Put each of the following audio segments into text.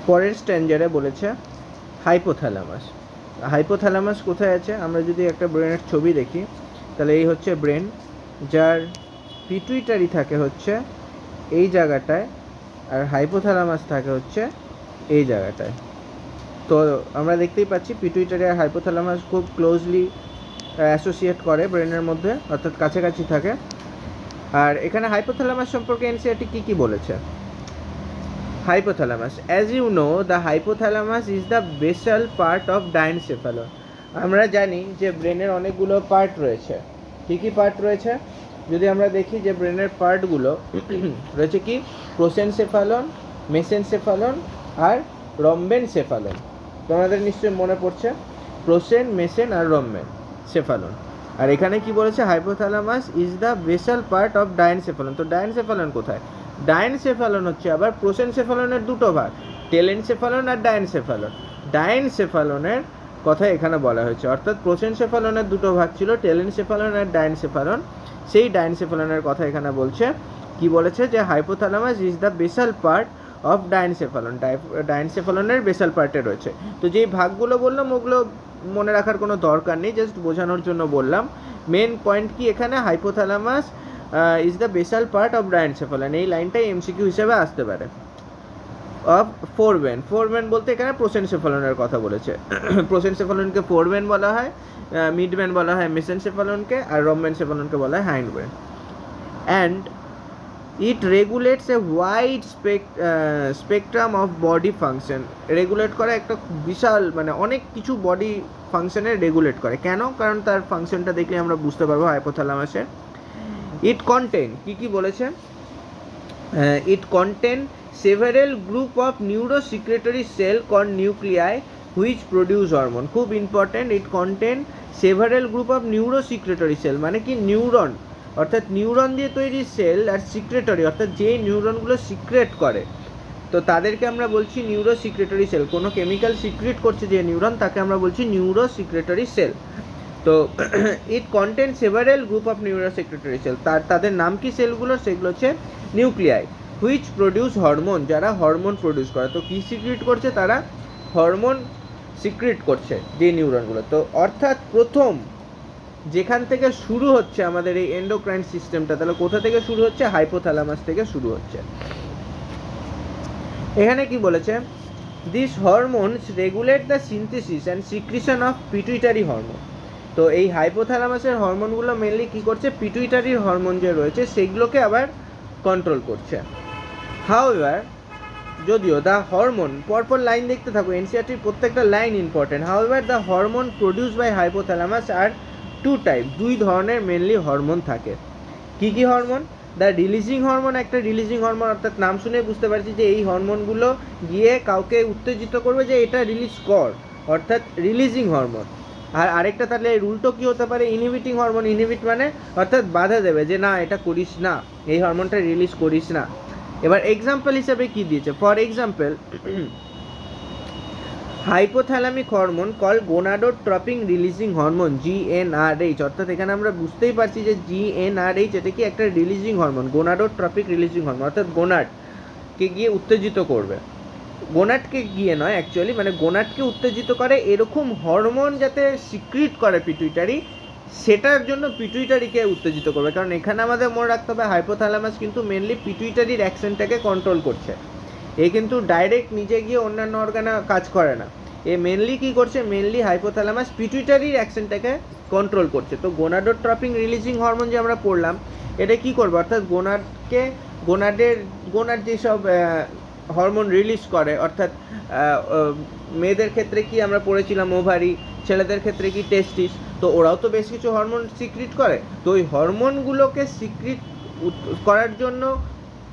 পরের স্ট্যান্ডারে বলেছে hypothalamus. Hypothalamus কোথায় আছে? আমরা যদি একটা ব্রেনের ছবি দেখি তাহলে এই হচ্ছে ব্রেন, যার পিটুইটারি থাকে হচ্ছে এই জায়গাটায়, আর হাইপোথ্যালামাস থাকে হচ্ছে এই জায়গাটায়। তো আমরা দেখতেই পাচ্ছি পিটুইটারি আর হাইপোথ্যালামাস খুব ক্লোজলি অ্যাসোসিয়েট করে ব্রেনের মধ্যে, অর্থাৎ কাছাকাছি থাকে। আর এখানে হাইপোথ্যালামাস সম্পর্কে এনসিইআরটি কী বলেছে? Hypothalamus. As you know, the hypothalamus is the basal part of diencephalon. আমরা জানি যে ব্রেনের অনেকগুলো পার্ট রয়েছে। কী কী পার্ট রয়েছে? যদি আমরা দেখি যে ব্রেনের পার্টগুলো রয়েছে কি, প্রোসেনসেফালন, মেসেনসেফালন আর রম্বেনসেফালন। তোমাদের নিশ্চয়ই মনে পড়ছে প্রোসেন, মেসেন আর রম্বেন সেফালন। আর এখানে কি বলেছে? Hypothalamus is the basal part of diencephalon. তো ডায়েনসেফালন কোথায়? ডায়েনসেফালন হচ্ছে আবার প্রোসেনসেফালনের দুটো ভাগ, টেলেনসেফালন আর ডায়েনসেফালন। ডায়েনসেফালনের কথা এখানে বলা হয়েছে, অর্থাৎ প্রোসেনসেফালনের দুটো ভাগ ছিল, টেলেনসেফালন আর ডায়েনসেফালন। সেই ডায়েনসেফালনের কথা এখানে বলছে। কি বলেছে? যে hypothalamus is the basal part of diencephalon. ডায়েনসেফালনের বেসাল পার্টে রয়েছে। তো যেই ভাগগুলো বললাম ওগুলো মনে রাখার কোনো দরকার নেই, জাস্ট বোঝানোর জন্য বললাম। মেন পয়েন্ট কি এখানে? Hypothalamus is the basal part of diencephalon. এই লাইনটাই এমসিকিউ হিসেবে আসতে পারে। অফ ফোরবেন, ফোরবেন বলতে এখানে প্রোসেনসেফালনের কথা বলেছে। প্রোসেনসেফালনকে ফোরবেন বলা হয়, মিডবেন বলা হয় মেসেনসেফালনকে, আর রম্বেনসেফালনকে বলা হয় hindbrain. And it regulates a wide spectrum of body function. Regulate করে একটা বিশাল, মানে অনেক কিছু বডি ফাংশনে রেগুলেট করে। কেন? কারণ তার ফাংশনটা দেখলে আমরা বুঝতে পারবো হাইপোথ্যালামাসের। ইট কন্টেন, কী বলেছে? It contain several group of neurosecretory cell called nuclei which produce hormone. খুব important. It contain several group of neurosecretory cell, মানে কি নিউরন, অর্থাৎ নিউরন দিয়ে তৈরি সেল, আর সিক্রেটরি অর্থাৎ যে নিউরনগুলো সিক্রেট করে, তো তাদেরকে আমরা বলছি নিউরোসিক্রেটরি সেল। কোনো কেমিক্যাল সিক্রেট করছে যে নিউরন, তাকে আমরা বলছি নিউরোসিক্রেটরি সেল। তো it contain several group of neurosecretory cell. তাদের নাম কি সেলগুলো? সেগুলো হচ্ছে নিউক্লিয়াই হুইচ প্রডিউস হরমোন, যারা হরমোন প্রডিউস করে। তো কী সিক্রেট করছে? তারা হরমোন সিক্রেট করছে যে নিউরনগুলো। তো অর্থাৎ প্রথম যেখান থেকে শুরু হচ্ছে আমাদের এই এন্ডোক্রাইন সিস্টেমটা, তাহলে কোথা থেকে শুরু হচ্ছে? হাইপোথ্যালামাস থেকে শুরু হচ্ছে। এখানে কি বলেছে? This hormones regulate the synthesis and secretion of pituitary hormone. তো এই হাইপোথ্যালামাসের হরমোনগুলো মেনলি কী করছে? পিটুইটারির হরমোন যে রয়েছে সেগুলোকে আবার কন্ট্রোল করছে। হাউএভার, যদিও দ্য হরমোন, পরপর লাইন দেখতে থাকো, এনসিইআরটির প্রত্যেকটা line important. However the hormone produce by hypothalamus are two type, দুই ধরনের মেনলি হরমোন থাকে। কী কী হরমোন? দ্য রিলিজিং হরমোন, একটা রিলিজিং হরমোন, অর্থাৎ নাম শুনে বুঝতে পারছি যে এই হরমোনগুলো গিয়ে কাউকে উত্তেজিত করবে যে এটা রিলিজ কর, অর্থাৎ রিলিজিং হরমোন। আর আরেকটা তাহলে এর উল্টো কী হতে পারে? Inhibiting hormone. ইনহিবিট মানে অর্থাৎ বাধা দেবে যে না এটা করিস না, এই হরমোনটা রিলিজ করিস না। এবার এক্সাম্পল হিসাবে কি দিয়েছে? For example, hypothalamic hormone call gonadotropin releasing hormone, GnRH। অর্থাৎ এখানে আমরা বুঝতেই পারছি যে GnRH এটা কি একটা releasing hormone, gonadotropic releasing hormone, অর্থাৎ গোনাডকে গিয়ে উত্তেজিত করবে। গোনাডকে গিয়ে নয় অ্যাকচুয়ালি, মানে গোনাডকে উত্তেজিত করে এরকম হরমোন যাতে সিক্রিট করে পিটুইটারি, সেটার জন্য পিটুইটারিকে উত্তেজিত করবে। কারণ এখানে আমাদের মনে রাখতে হবে হাইপোথ্যালামাস কিন্তু মেনলি পিটুইটারির অ্যাকশনটাকে কন্ট্রোল করছে। এ কিন্তু ডাইরেক্ট নিজে গিয়ে অন্যান্য অর্গানে কাজ করে না। এ মেনলি কী করছে? মেনলি হাইপোথ্যালামাস পিটুইটারির অ্যাকশনটাকে কন্ট্রোল করছে। তো গোনাডোট্রপিং রিলিজিং হরমোন যে আমরা পড়লাম, এটা কী করবে? অর্থাৎ গোনাড যেসব হরমোন রিলিজ করে, অর্থাৎ মেয়েদের ক্ষেত্রে কি আমরা পড়েছিলাম ওভারি, ছেলেদের ক্ষেত্রে কি টেস্টিস, তো ওরাও তো বেশ কিছু হরমোন সিক্রিট করে। তো ওই হরমোনগুলোকে সিক্রিট করার জন্য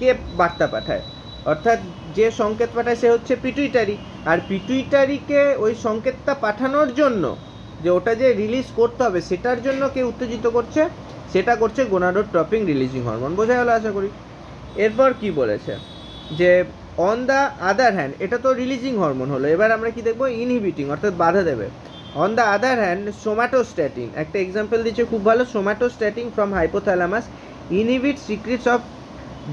কে বার্তা পাঠায়? অর্থাৎ যে সংকেত পাঠায় সে হচ্ছে পিটুইটারি। আর পিটুইটারিকে ওই সংকেতটা পাঠানোর জন্য, যে ওটা যে রিলিজ করতে হবে সেটার জন্য কে উত্তেজিত করছে? সেটা করছে গোনাডোট্রপিং রিলিজিং হরমোন। বোঝা গেল আশা করি। এরপর কি বলেছে? যে অন দ্য আদার হ্যান্ড, এটা তো রিলিজিং হরমোন হলো, এবার আমরা কি দেখবো? ইনহিবিটিং, অর্থাৎ বাধা দেবে। On the other hand somatostatin, একটা এক্সাম্পল দিচ্ছে খুব ভালো। Somatostatin from hypothalamus inhibit secrets of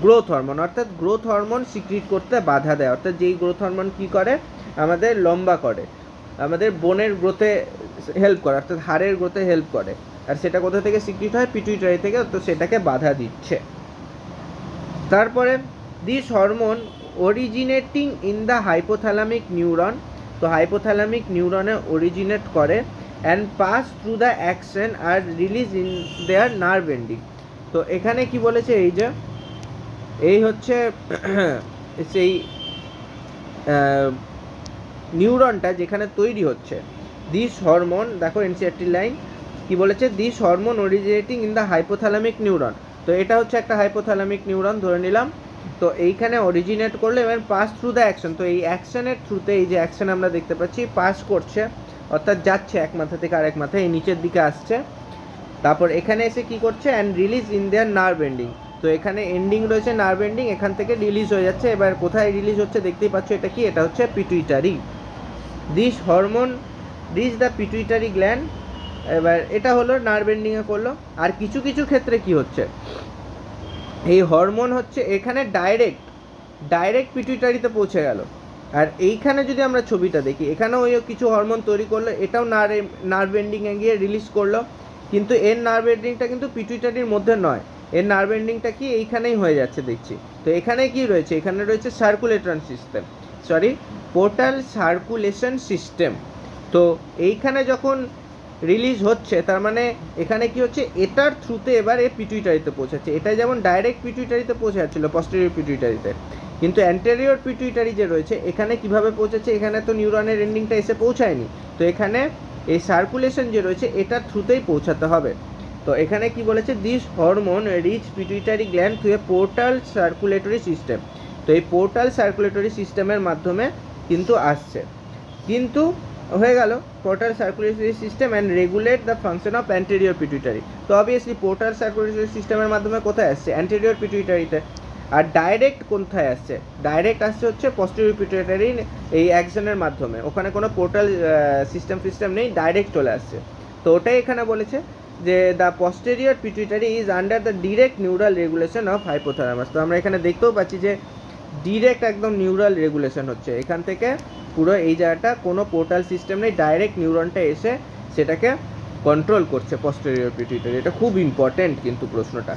growth hormone, অর্থাৎ গ্রোথ হরমোন সিক্রিট করতে বাধা দেয়। অর্থাৎ যেই গ্রোথ হরমোন কী করে, আমাদের লম্বা করে, আমাদের বোনের গ্রোথে হেল্প করে, অর্থাৎ হাড়ের গ্রোথে হেল্প করে। আর সেটা কোথা থেকে সিক্রিট হয়, পিটুইটারি থেকে, তো সেটাকে বাধা দিচ্ছে। তারপরে this hormone originating in the hypothalamic neuron, তো হাইপোথ্যালামিক নিউরনে অরিজিনেট করে and pass through the axon আর release in their nerve ending. তো এখানে কি বলেছে, এই যে এই হচ্ছে সেই নিউরনটা যেখানে তৈরি হচ্ছে, দিস হরমোন, দেখো এনসিআরটি লাইন কি বলেছে, this hormone originating in the hypothalamic neuron. তো এটা হচ্ছে একটা হাইপোথ্যালামিক নিউরন ধরে নিলাম। তো এইখানে অরিজিনেট করলে এবার পাস থ্রু দ্য অ্যাকশন, তো এই অ্যাকশনের থ্রুতে, এই যে অ্যাকশন আমরা দেখতে পাচ্ছি, পাস করছে, অর্থাৎ যাচ্ছে এক মাথা থেকে আরেক মাথায়, এই নিচের দিকে আসছে। তারপর এখানে এসে কি করছে, and release in their nerve ending, তো এখানে এন্ডিং রয়েছে নার্ভ এন্ডিং, এখান থেকে রিলিজ হয়ে যাচ্ছে। এবার কোথায় রিলিজ হচ্ছে দেখতেই পাচ্ছ, এটা কি, এটা হচ্ছে pituitary. This hormone reach the pituitary gland, এবার এটা হলো নার্ভ এন্ডিংয়ে করলো। আর কিছু কিছু ক্ষেত্রে কি হচ্ছে, এই হরমোন হচ্ছে এখানে ডাইরেক্ট পিটুইটারিতে পৌঁছে গেল। আর এইখানে যদি আমরা ছবিটা দেখি, এখানেও ওই কিছু হরমোন তৈরি করলো, এটাও নার্ভ এন্ডিংয়ে গিয়ে রিলিজ করলো, কিন্তু এর নার্ভ এন্ডিংটা কিন্তু পিটুইটারির মধ্যে নয়, এর নার্ভ এন্ডিংটা কি এইখানেই হয়ে যাচ্ছে দেখছি। তো এখানে কি রয়েছে, এখানে রয়েছে পোর্টাল সার্কুলেশন সিস্টেম। তো এইখানে যখন রিলিজ হচ্ছে, তার মানে এখানে কি হচ্ছে, এটার থ্রুতে এবার এ পিটুইটারিতে পৌঁছাচ্ছে। এটা যেমন ডাইরেক্ট পিটুইটারিতে পৌঁছে যাচ্ছিলো, পস্টেরিয়র পিটুইটারিতে, কিন্তু অ্যান্টেরিয়র পিটুইটারি যে রয়েছে এখানে কিভাবে পৌঁছেছে, এখানে তো নিউরনের এন্ডিংটা এসে পৌঁছায়নি, তো এখানে এই সার্কুলেশন যে রয়েছে এটার থ্রুতেই পৌঁছাতে হবে। তো এখানে কি বলেছে, this hormone reach pituitary gland through a portal circulatory system, তো এই পোর্টাল সার্কুলেটরি সিস্টেমের মাধ্যমে কিন্তু আসছে, কিন্তু হয়ে গেল portal circulatory system and regulate the function of anterior pituitary. তো অবভিয়াসলি পোর্টাল সার্কুলেটরি সিস্টেমের মাধ্যমে কোথায় আসছে, অ্যান্টেরিয়র পিটুইটারিতে। আর ডাইরেক্ট কোথায় আসছে, ডাইরেক্ট আসছে হচ্ছে পস্টেরিয়র পিটুইটারি, এই অ্যাকশনের মাধ্যমে, ওখানে কোনো পোর্টাল সিস্টেম নেই, ডাইরেক্ট চলে আসছে। তো ওটাই এখানে বলেছে যে the posterior pituitary is under the direct neural regulation of hypothalamus. তো আমরা এখানে দেখতেও পাচ্ছি যে ডিরেক্ট একদম নিউরাল রেগুলেশন হচ্ছে, এখান থেকে পুরো এই জায়গাটা কোনো পোর্টাল সিস্টেম নেই, ডাইরেক্ট নিউরনটা এসে সেটাকে কন্ট্রোল করছে পস্টেরিয়র পিটুইটারি। এটা খুব ইম্পর্টেন্ট কিন্তু প্রশ্নটা।